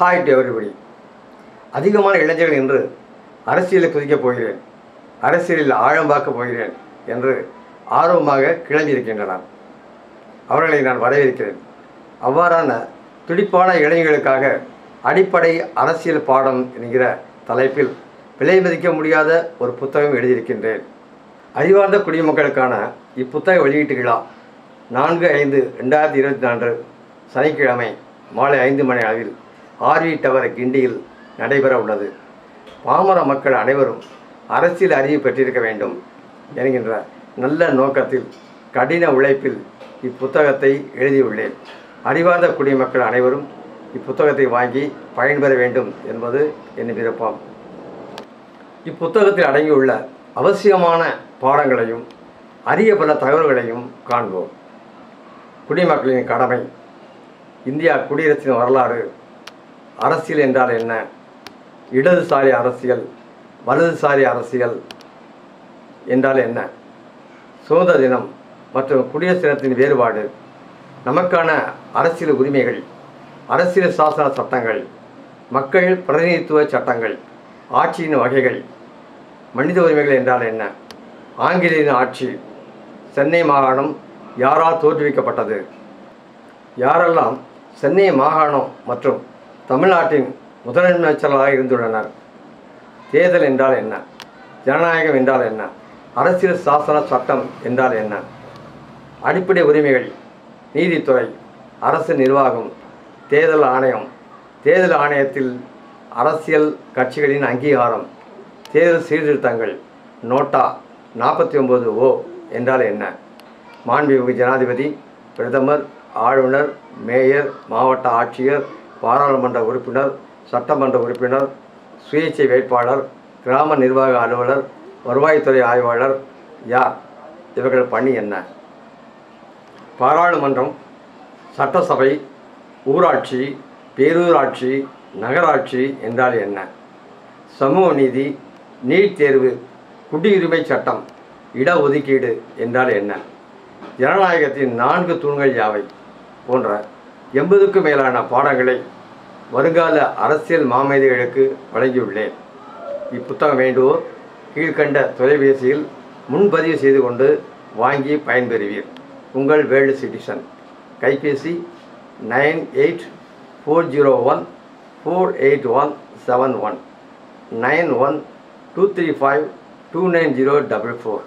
Hi to everybody. அதிகமான இளைஞர்கள் இன்று அரசியலில் குதிக்கப் போகிறேன், அரசியலில் ஆழம் பார்க்கப் போகிறேன் என்று ஆர்வமாக கிளம்பியிருக்கின்றனர். அவர்களை நான் வரவேற்கிறேன். அவ்வாறான துடிப்பான இளைஞர்களுக்காக அடிப்படை அரசியல் பாடம் என்கிற தலைப்பில் விலை மதிக்க முடியாத ஒரு புத்தகம் எழுதியிருக்கின்றேன். அறிவார்ந்த குடிமக்களுக்கான இப்புத்தக வெளியீட்டு விழா 4/5/2024 சனிக்கிழமை மாலை 5 மணி அளவில் RV டவர் கிண்டியில் நடைபெற உள்ளது. பாமர மக்கள் அனைவரும் அரசியல் அறிவு பெற்றிருக்க வேண்டும் என்கின்ற நல்ல நோக்கத்தில் கடின உழைப்பில் இப்புத்தகத்தை எழுதியுள்ளேன். அறிவார்ந்த குடிமக்கள் அனைவரும் இப்புத்தகத்தை வாங்கி பயன்பெற வேண்டும் என்பது என் விருப்பம். இப்புத்தகத்தில் அடங்கியுள்ள அவசியமான பாடங்களையும் அரிய பல தகவல்களையும் காண்போம். குடிமக்களின் கடமை, இந்தியா குடியரசின் வரலாறு, அரசியல் என்றால் என்ன, இடதுசாரி அரசியல், வலதுசாரி அரசியல் என்றால் என்ன, சுதந்திர தினம் மற்றும் குடியரசு தினத்தின் வேறுபாடு, நமக்கான அரசியல் உரிமைகள், அரசியல் சாசன சட்டங்கள், மக்கள் பிரதிநிதித்துவ சட்டங்கள், ஆட்சியின் வகைகள், மனித உரிமைகள் என்றால் என்ன, ஆங்கிலேயரின் ஆட்சி, சென்னை மாகாணம் யாரால் தோற்றுவிக்கப்பட்டது, யாரெல்லாம் சென்னை மாகாணம் மற்றும் தமிழ்நாட்டின் முதலமைச்சர்களாக இருந்துள்ளனர், தேர்தல் என்றால் என்ன, ஜனநாயகம் என்றால் என்ன, அரசியல் சாசன சட்டம் என்றால் என்ன, அடிப்படை உரிமைகள், நீதித்துறை, அரசு நிர்வாகம், தேர்தல் ஆணையம், தேர்தல் ஆணையத்தில் அரசியல் கட்சிகளின் அங்கீகாரம், தேர்தல் சீர்திருத்தங்கள், நோட்டா 49O என்றால் என்ன, மாண்புமிகு ஜனாதிபதி, பிரதமர், ஆளுநர், மேயர், மாவட்ட ஆட்சியர், பாராளுமன்ற உறுப்பினர், சட்டமன்ற உறுப்பினர், சுயேட்சை வேட்பாளர், கிராம நிர்வாக அலுவலர், வருவாய்த்துறை ஆய்வாளர் யார், இவர்கள் பணி என்ன, பாராளுமன்றம், சட்டசபை, ஊராட்சி, பேரூராட்சி, நகராட்சி என்றால் என்ன, சமூக நீதி, நீட் தேர்வு, குடியுரிமை சட்டம், இடஒதுக்கீடு என்றால் என்ன, ஜனநாயகத்தின் 4 தூண்கள் யாவை போன்ற 80க்கும் மேலான பாடங்களை வருங்கால அரசியல் மாமேதைகளுக்கு வழங்கியுள்ளேன். இப்புத்தகம் வேண்டுவோர் கீழ்கண்ட தொலைபேசியில் முன்பதிவு செய்து கொண்டு வாங்கி பயன்பெறுவீர். உங்கள் வேர்ல்டு சிட்டிசன். கைபேசி 9840148171 9123529044.